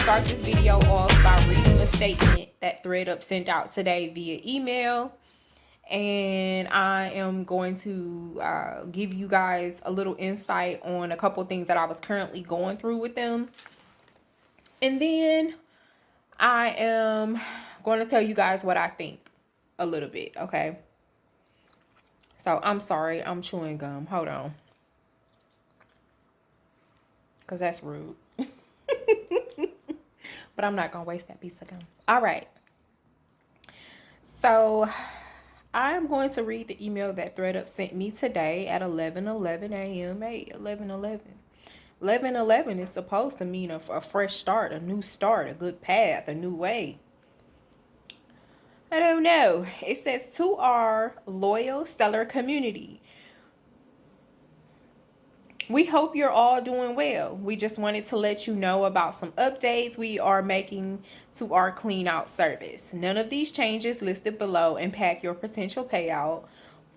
start this video off by reading a statement that ThredUp sent out today via email. And I am going to give you guys a little insight on a couple things that I was currently going through with them. And then I am going to tell you guys what I think a little bit, okay? So I'm sorry, I'm chewing gum. Hold on. Because that's rude. But I'm not going to waste that piece of gum. All right. So I'm going to read the email that ThredUp sent me today at 11:11 a.m. Hey, 11:11. 11:11 is supposed to mean a fresh start, a new start, a good path, a new way. I don't know. It says, to our loyal seller community, we hope you're all doing well. We just wanted to let you know about some updates we are making to our clean out service. None of these changes listed below impact your potential payout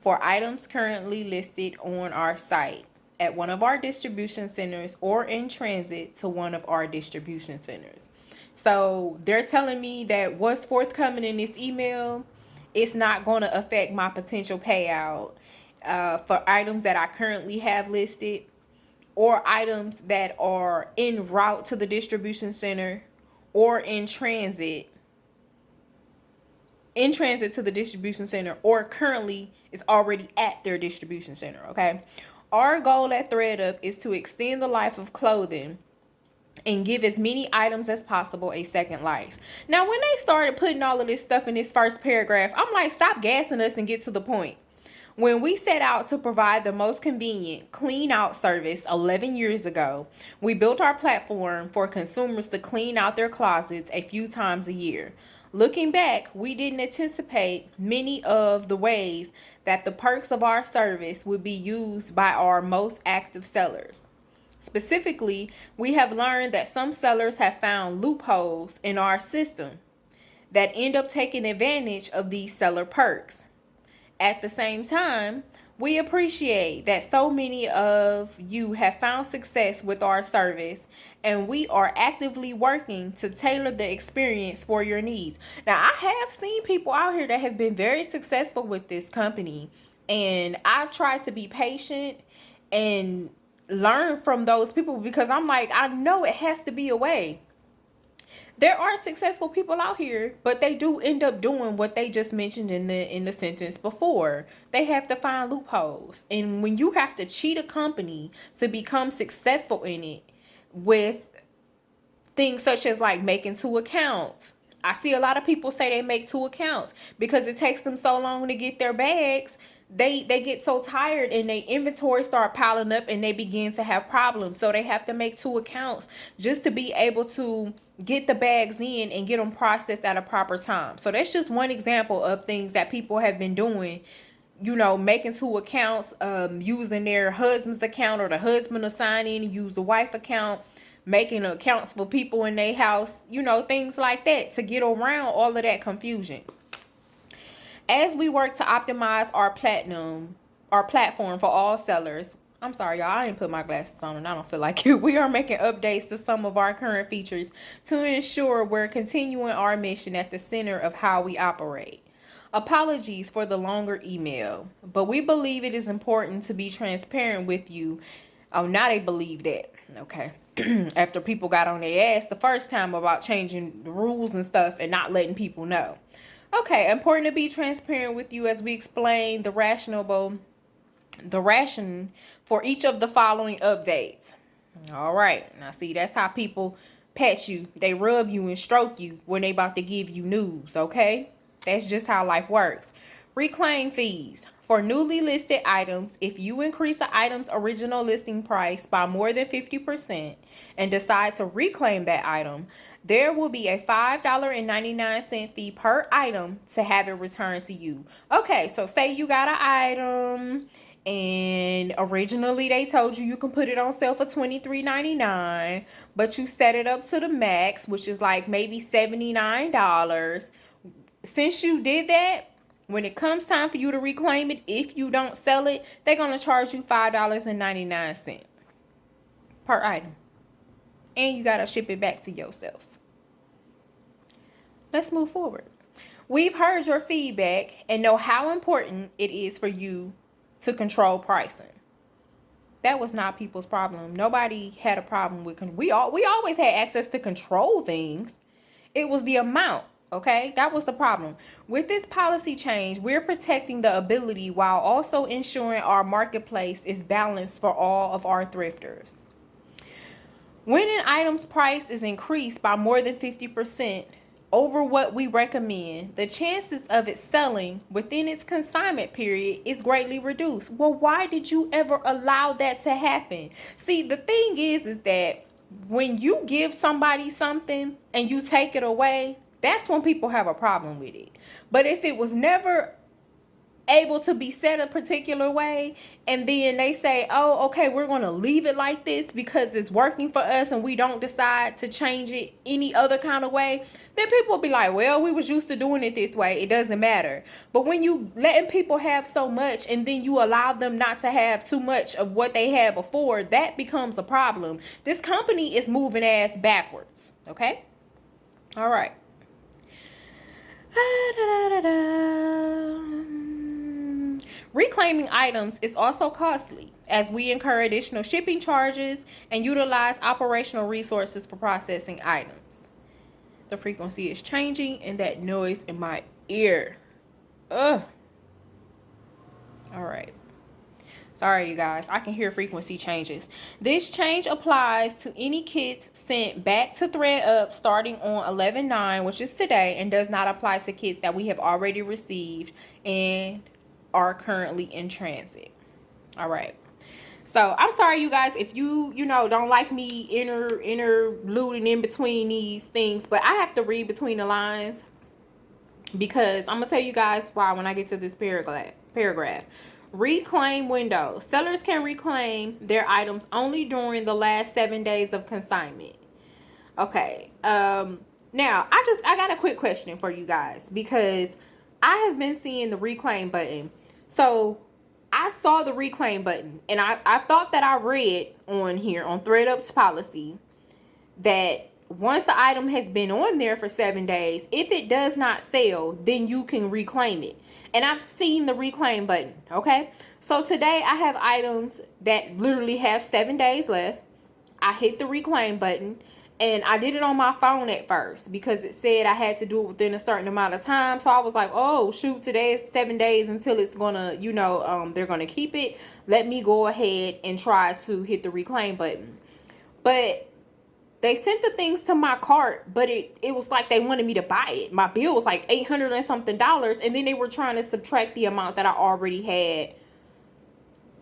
for items currently listed on our site, at one of our distribution centers, or in transit to one of our distribution centers. So they're telling me that what's forthcoming in this email, it's not going to affect my potential payout for items that I currently have listed, or items that are en route to the distribution center, or in transit to the distribution center, or currently is already at their distribution center. Okay, our goal at ThredUp is to extend the life of clothing and give as many items as possible a second life. Now, when they started putting all of this stuff in this first paragraph, I'm like, stop gassing us and get to the point. When we set out to provide the most convenient clean out service 11 years ago, we built our platform for consumers to clean out their closets a few times a year. Looking back, we didn't anticipate many of the ways that the perks of our service would be used by our most active sellers. Specifically, we have learned that some sellers have found loopholes in our system that end up taking advantage of these seller perks. At the same time, we appreciate that so many of you have found success with our service, and we are actively working to tailor the experience for your needs. Now, I have seen people out here that have been very successful with this company, and I've tried to be patient and learn from those people, because I'm like, I know it has to be a way. There are successful people out here, but they do end up doing what they just mentioned in the sentence before. They have to find loopholes. And when you have to cheat a company to become successful in it with things such as like making two accounts. I see a lot of people say they make two accounts because it takes them so long to get their bags. They get so tired and their inventory start piling up and they begin to have problems. So they have to make two accounts just to be able to get the bags in and get them processed at a proper time. So that's just one example of things that people have been doing, you know, making two accounts, using their husband's account, or the husband will sign in and use the wife account, making accounts for people in their house, you know, things like that to get around all of that confusion. As we work to optimize our platform for all sellers, I'm sorry, y'all, I didn't put my glasses on and I don't feel like it. We are making updates to some of our current features to ensure we're continuing our mission at the center of how we operate. Apologies for the longer email, but we believe it is important to be transparent with you. Oh, now they believe that. Okay. After people got on their ass the first time about changing the rules and stuff and not letting people know. Okay, important to be transparent with you as we explain the ration for each of the following updates. All right, now see, that's how people pet you. They rub you and stroke you when they about to give you news, okay? That's just how life works. Reclaim fees. For newly listed items, if you increase an item's original listing price by more than 50% and decide to reclaim that item, there will be a $5.99 fee per item to have it returned to you. Okay, so say you got an item and originally they told you can put it on sale for $23.99, but you set it up to the max, which is like maybe $79. Since you did that, when it comes time for you to reclaim it, if you don't sell it, they're going to charge you $5.99 per item. And you got to ship it back to yourself. let's move forward. We've heard your feedback and know how important it is for you to control pricing. That was not people's problem. Nobody had a problem with we always had access to control things. It was the amount, okay? That was the problem. With this policy change, we're protecting the ability while also ensuring our marketplace is balanced for all of our thrifters. When an item's price is increased by more than 50% over what we recommend, the chances of it selling within its consignment period is greatly reduced. Well, why did you ever allow that to happen? See, the thing is that when you give somebody something and you take it away, that's when people have a problem with it. But if it was never able to be set a particular way and then they say, oh, okay, we're going to leave it like this because it's working for us and we don't decide to change it any other kind of way, then people will be like, well, we was used to doing it this way, it doesn't matter. But when you letting people have so much and then you allow them not to have too much of what they had before, that becomes a problem. This company is moving ass backwards. Okay, all right. Reclaiming items is also costly as we incur additional shipping charges and utilize operational resources for processing items. The frequency is changing and that noise in my ear. Ugh. All right. Sorry, you guys. I can hear frequency changes. This change applies to any kits sent back to ThredUp starting on 11/9, which is today, and does not apply to kits that we have already received and are currently in transit. All right. So I'm sorry, you guys, if you don't like me interluding in between these things, but I have to read between the lines because I'm gonna tell you guys why when I get to this paragraph. Reclaim window. Sellers can reclaim their items only during the last 7 days of consignment. Okay. Now I got a quick question for you guys because I have been seeing the reclaim button. So I saw the reclaim button and I thought that I read on here on ThredUp's policy that once the item has been on there for 7 days, if it does not sell, then you can reclaim it. And I've seen the reclaim button, okay? So today I have items that literally have 7 days left. I hit the reclaim button and I did it on my phone at first because it said I had to do it within a certain amount of time. So I was like, oh, shoot, today is 7 days until it's going to, they're going to keep it. Let me go ahead and try to hit the reclaim button. But they sent the things to my cart, but it was like they wanted me to buy it. My bill was like $800 and something, and then they were trying to subtract the amount that I already had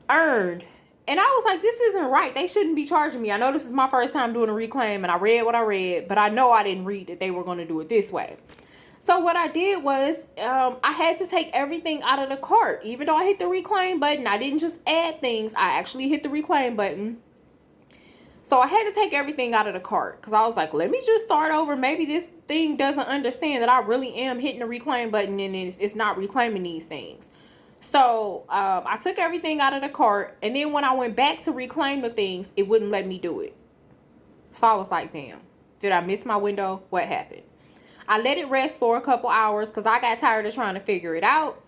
earned. And I was like, this isn't right. They shouldn't be charging me. I know this is my first time doing a reclaim, and I read what I read, but I know I didn't read that they were going to do it this way. So what I did was I had to take everything out of the cart. Even though I hit the reclaim button, I didn't just add things. I actually hit the reclaim button. So I had to take everything out of the cart because I was like, let me just start over. Maybe this thing doesn't understand that I really am hitting the reclaim button and it's not reclaiming these things. So I took everything out of the cart. And then when I went back to reclaim the things, it wouldn't let me do it. So I was like, damn, did I miss my window? What happened? I let it rest for a couple hours because I got tired of trying to figure it out.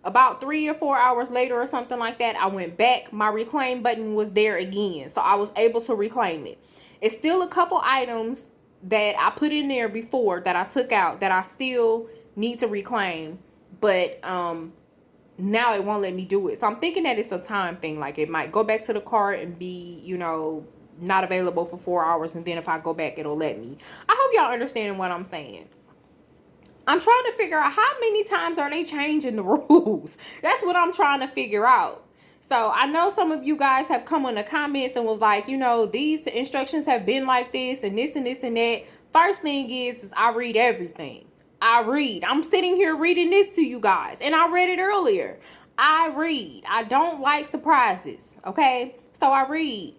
About 3 or 4 hours later or something like that, I went back. My reclaim button was there again. So I was able to reclaim it. It's still a couple items that I put in there before that I took out that I still need to reclaim. But now it won't let me do it. So I'm thinking that it's a time thing. Like it might go back to the cart and be, not available for 4 hours. And then if I go back, it'll let me. I hope y'all understanding what I'm saying. I'm trying to figure out how many times are they changing the rules. That's what I'm trying to figure out. So I know some of you guys have come in the comments and was like, these instructions have been like this and this and this and that. First thing is I read everything. I'm sitting here reading this to you guys. And I read it earlier. I read. I don't like surprises. Okay? So I read.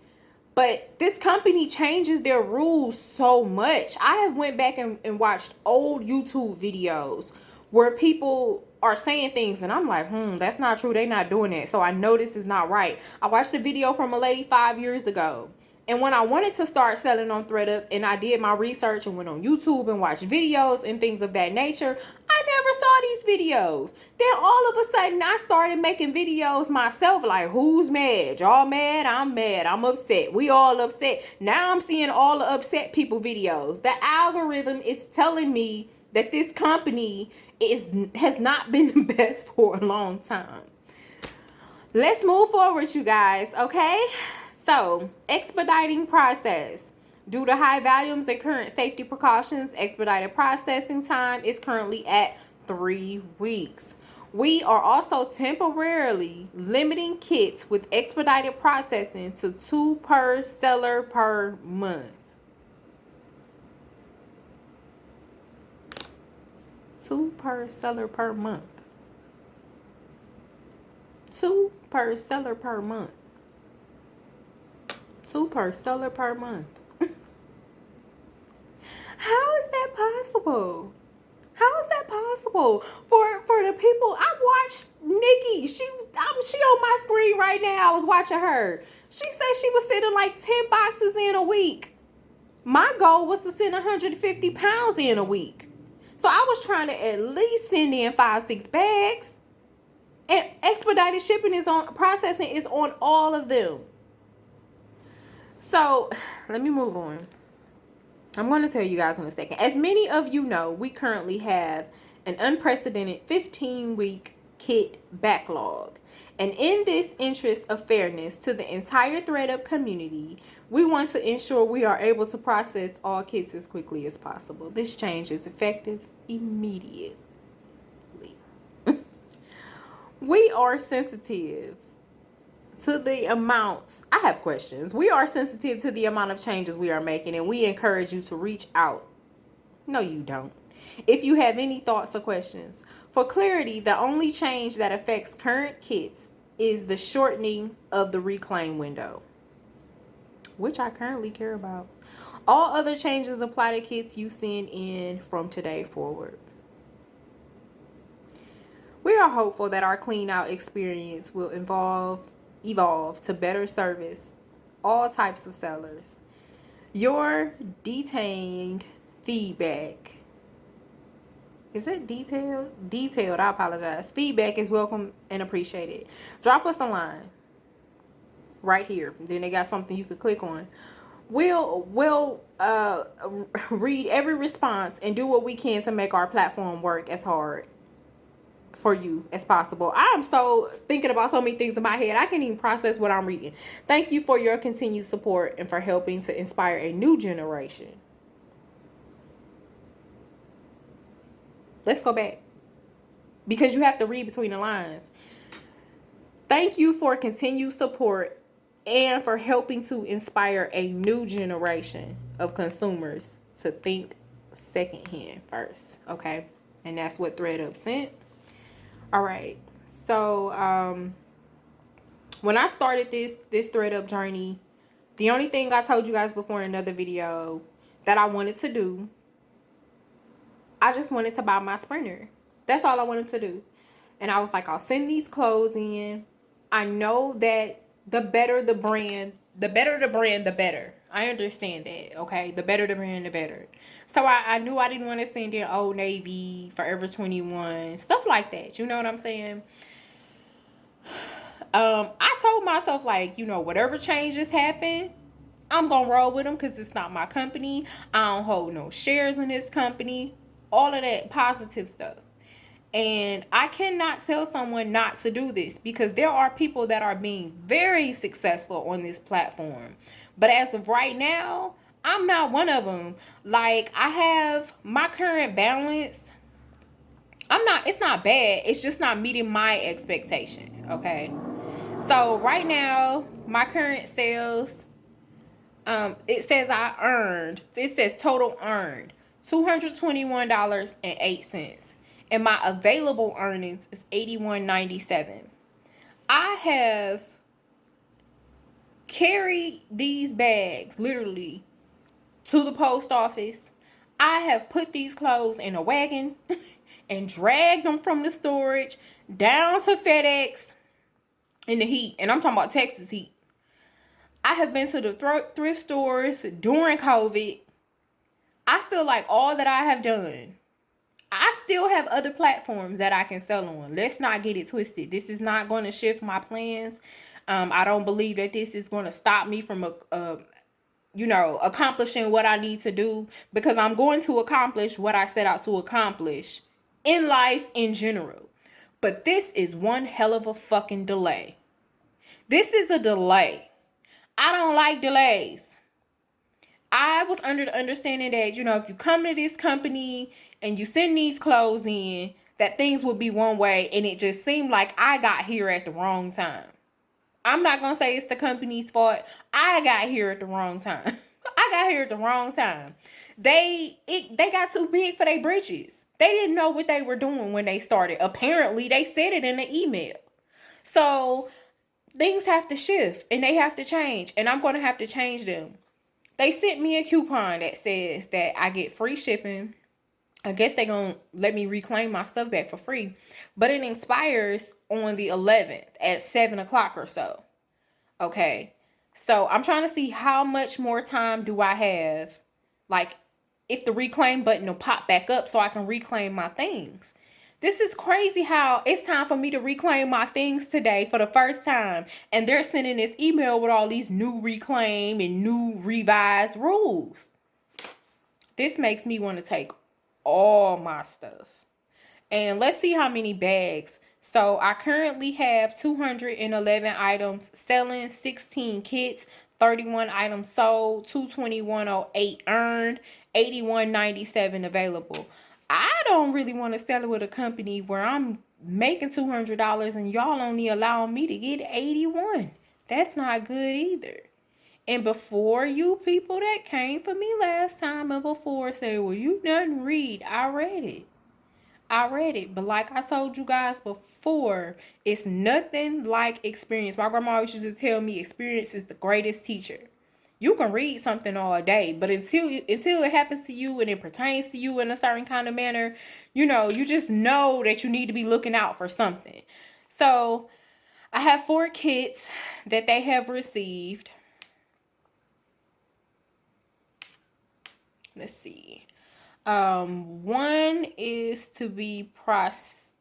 But this company changes their rules so much. I have went back and watched old YouTube videos where people are saying things and I'm like, that's not true. They're not doing that. So I know this is not right. I watched a video from a lady 5 years ago And when I wanted to start selling on ThredUp and I did my research and went on YouTube and watched videos and things of that nature, I never saw these videos. Then all of a sudden I started making videos myself, like, who's mad? Y'all mad? I'm mad. I'm upset. We all upset. Now I'm seeing all the upset people videos. The algorithm is telling me that this company has not been the best for a long time. Let's move forward, you guys, okay? So, expediting process. Due to high volumes and current safety precautions, expedited processing time is currently at 3 weeks. We are also temporarily limiting kits with expedited processing to 2 per seller per month. 2 per seller per month. 2 per seller per month. 2 per seller per month. How is that possible? How is that possible for the people? I watched Nikki. She on my screen right now. I was watching her. She said she was sending like 10 boxes in a week. My goal was to send 150 pounds in a week. So I was trying to at least send in 5-6 bags. And expedited shipping is on, processing is on all of them. So let me move on. I'm going to tell you guys in a second. As many of you know, we currently have an unprecedented 15-week kit backlog. And in this interest of fairness to the entire ThredUp community, we want to ensure we are able to process all kits as quickly as possible. This change is effective immediately. We are sensitive to the amounts. I have questions. We are sensitive to the amount of changes we are making, and we encourage you to reach out. No, you don't. If you have any thoughts or questions. For clarity, the only change that affects current kits is the shortening of the reclaim window, which I currently care about. All other changes apply to kits you send in from today forward. We are hopeful that our clean out experience will evolve to better service all types of sellers. Your detailed feedback. Is it detailed? Detailed, I apologize. Feedback is welcome and appreciated. Drop us a line right here. Then they got something you could click on. We'll read every response and do what we can to make our platform work as hard for you as possible. I'm so thinking about so many things in my head. I can't even process what I'm reading. Thank you for your continued support and for helping to inspire a new generation. Let's go back, because you have to read between the lines. Thank you for continued support and for helping to inspire a new generation of consumers to think secondhand first. Okay. And that's what ThredUp sent. All right, so when I started this ThredUp journey, the only thing I told you guys before in another video that I wanted to do, I just wanted to buy my Sprinter. That's all I wanted to do. And I was like, I'll send these clothes in. I know that the better the brand, the better. I understand that, okay? The better the brand, the better. So I knew I didn't want to send in Old Navy, Forever 21, stuff like that. You know what I'm saying? I told myself, like, you know, whatever changes happen, I'm going to roll with them because it's not my company. I don't hold no shares in this company. All of that positive stuff. And I cannot tell someone not to do this, because there are people that are being very successful on this platform. But as of right now, I'm not one of them. Like, I have my current balance. It's not bad. It's just not meeting my expectation. Okay. So right now, my current sales, it says total earned $221.08. And my available earnings is $81.97. I have carried these bags literally to the post office. I have put these clothes in a wagon and dragged them from the storage down to FedEx in the heat. And I'm talking about Texas heat. I have been to the thrift stores during COVID. I feel like all that I have done, I still have other platforms that I can sell on. Let's not get it twisted. This is not going to shift my plans. I don't believe that this is going to stop me from accomplishing what I need to do, because I'm going to accomplish what I set out to accomplish in life in general. But this is one hell of a fucking delay. This is a delay. I don't like delays. I was under the understanding that, if you come to this company and you send these clothes in, that things would be one way, and it just seemed like I got here at the wrong time. I'm not going to say it's the company's fault. I got here at the wrong time. I got here at the wrong time. They got too big for their britches. They didn't know what they were doing when they started. Apparently, they said it in the email. So, things have to shift and they have to change, and I'm going to have to change them. They sent me a coupon that says that I get free shipping. I guess they're going to let me reclaim my stuff back for free. But it expires on the 11th at 7 o'clock or so. Okay. So I'm trying to see how much more time do I have. Like, if the reclaim button will pop back up so I can reclaim my things. This is crazy how it's time for me to reclaim my things today for the first time. And they're sending this email with all these new reclaim and new revised rules. This makes me want to take all my stuff. And let's see how many bags. So I currently have 211 items selling, 16 kits, 31 items sold, 221.08 earned, 81.97 available. I don't really want to sell it with a company where I'm making $200 and y'all only allowing me to get 81. That's not good either. And before you people that came for me last time and before say, well, you didn't read, I read it. But like I told you guys before, it's nothing like experience. My grandma always used to tell me experience is the greatest teacher. You can read something all day, but until it happens to you and it pertains to you in a certain kind of manner, you just know that you need to be looking out for something. So I have 4 kits that they have received. Let's see. One is to be processed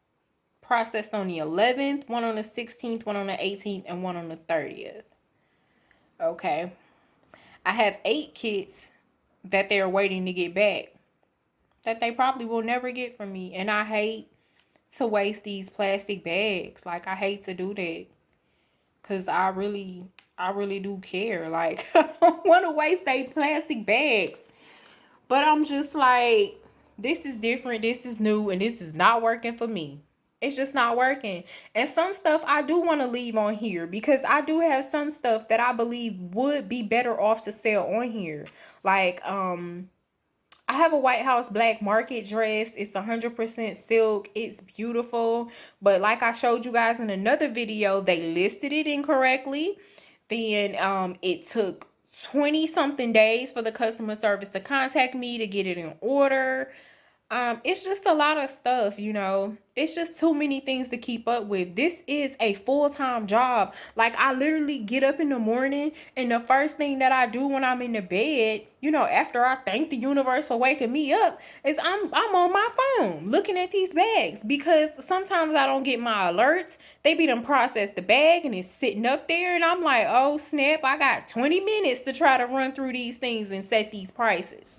on the 11th, one on the 16th, one on the 18th, and one on the 30th. Okay. I have 8 kits that they're waiting to get back that they probably will never get from me. And I hate to waste these plastic bags. Like, I hate to do that. Because I really do care. Like, I don't want to waste these plastic bags. But I'm just like, this is different, this is new, and this is not working for me. It's just not working. And some stuff I do want to leave on here because I do have some stuff that I believe would be better off to sell on here. Like, I have a White House Black Market dress. It's 100% silk. It's beautiful. But like I showed you guys in another video, they listed it incorrectly. Then it took 20 something days for the customer service to contact me to get it in order. It's just a lot of stuff, It's just too many things to keep up with. This is a full-time job. Like, I literally get up in the morning and the first thing that I do when I'm in the bed, after I thank the universe for waking me up, is I'm on my phone looking at these bags, because sometimes I don't get my alerts. They be done processed the bag and it's sitting up there and I'm like, oh snap, I got 20 minutes to try to run through these things and set these prices.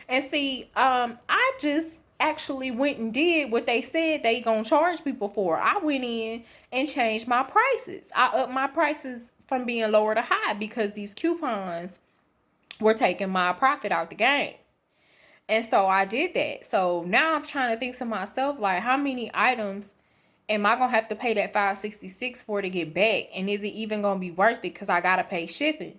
And see, I just actually went and did what they said they gonna charge people for. I went in and changed my prices. I upped my prices from being lower to high because these coupons were taking my profit out the game. And so I did that. So now I'm trying to think to myself, like, how many items am I gonna have to pay that $5.66 for to get back? And is it even gonna be worth it because I gotta pay shipping?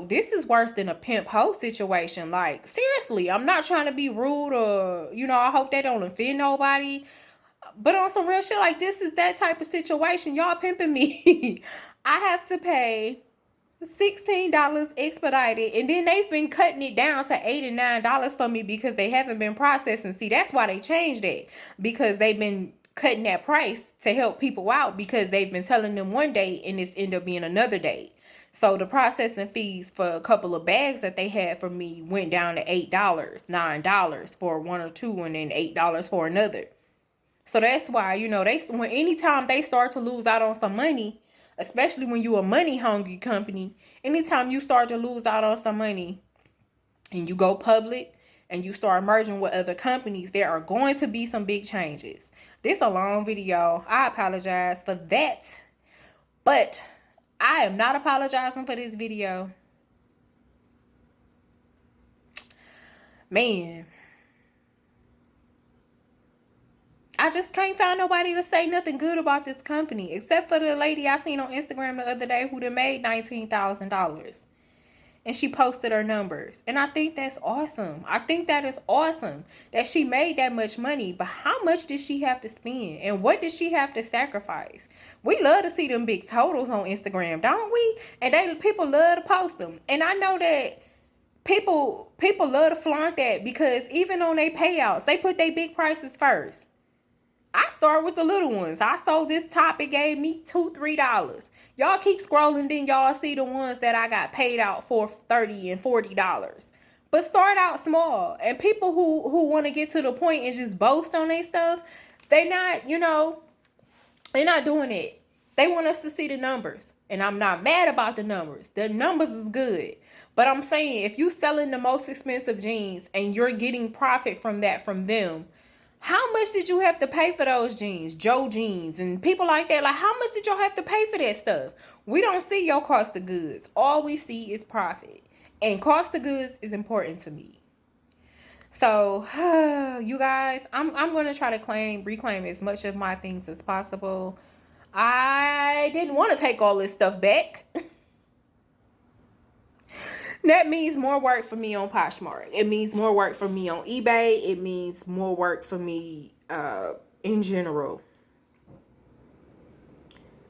This is worse than a pimp hoe situation. Like, seriously, I'm not trying to be rude or, I hope they don't offend nobody. But on some real shit, like, this is that type of situation. Y'all pimping me. I have to pay $16 expedited. And then they've been cutting it down to $8 and $9 for me because they haven't been processing. See, that's why they changed it. Because they've been cutting that price to help people out because they've been telling them one day and it's end up being another day. So the processing fees for a couple of bags that they had for me went down to $8, $9 for one or two, and then $8 for another. So that's why, you know, when anytime they start to lose out on some money, especially when you a money hungry company, anytime you start to lose out on some money and you go public and you start merging with other companies, there are going to be some big changes. This is a long video. I apologize for that. But I am not apologizing for this video. Man, I just can't find nobody to say nothing good about this company, except for the lady I seen on Instagram the other day who done made $19,000. And she posted her numbers. And I think that's awesome. I think that is awesome that she made that much money. But how much did she have to spend? And what did she have to sacrifice? We love to see them big totals on Instagram, don't we? And people love to post them. And I know that people love to flaunt that, because even on their payouts, they put their big prices first. I start with the little ones. I sold this top. It gave me $2, $3. Y'all keep scrolling, then y'all see the ones that I got paid out for $30 and $40. But start out small. And people who want to get to the point and just boast on their stuff, they're not doing it. They want us to see the numbers. And I'm not mad about the numbers. The numbers is good. But I'm saying, if you selling the most expensive jeans and you're getting profit from that from them, how much did you have to pay for those jeans? Joe jeans and people like that. Like, how much did y'all have to pay for that stuff? We don't see your cost of goods. All we see is profit. And cost of goods is important to me. So, you guys, I'm going to try to reclaim as much of my things as possible. I didn't want to take all this stuff back. That means more work for me on Poshmark. It means more work for me on eBay. It means more work for me in general.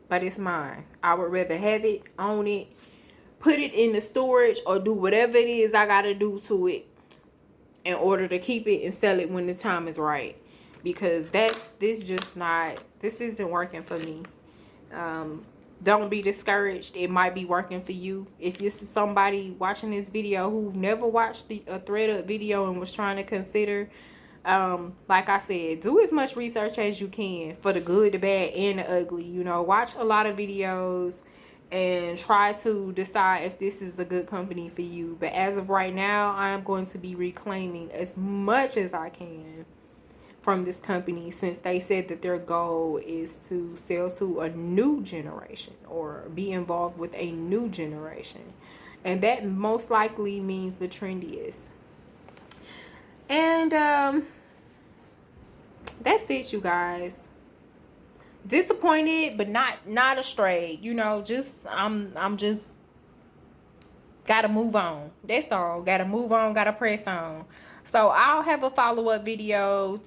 But it's mine. I would rather have it, own it, put it in the storage, or do whatever it is I got to do to it in order to keep it and sell it when the time is right. Because this isn't working for me. Don't be discouraged. It might be working for you. If you're somebody watching this video who never watched a ThredUp video and was trying to consider, like I said, do as much research as you can for the good, the bad, and the ugly. You know, watch a lot of videos and try to decide if this is a good company for you. But as of right now, I am going to be reclaiming as much as I can from this company, since they said that their goal is to sell to a new generation or be involved with a new generation. And that most likely means the trendiest. And that's it, you guys. Disappointed, but not astray. You know, I'm just gotta move on. That's all. Gotta move on, gotta press on. So I'll have a follow-up video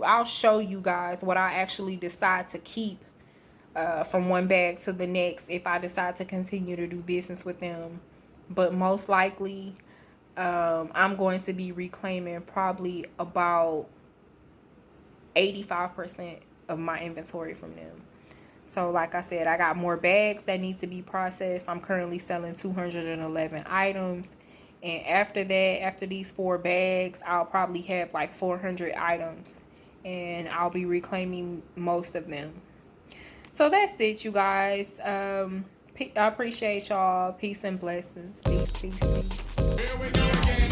I'll show you guys what I actually decide to keep from one bag to the next if I decide to continue to do business with them. But most likely, I'm going to be reclaiming probably about 85% of my inventory from them. So like I said, I got more bags that need to be processed. I'm currently selling 211 items. And after that, after these 4 bags, I'll probably have like 400 items. And I'll be reclaiming most of them. So that's it, you guys. I appreciate y'all. Peace and blessings. Peace, peace, peace.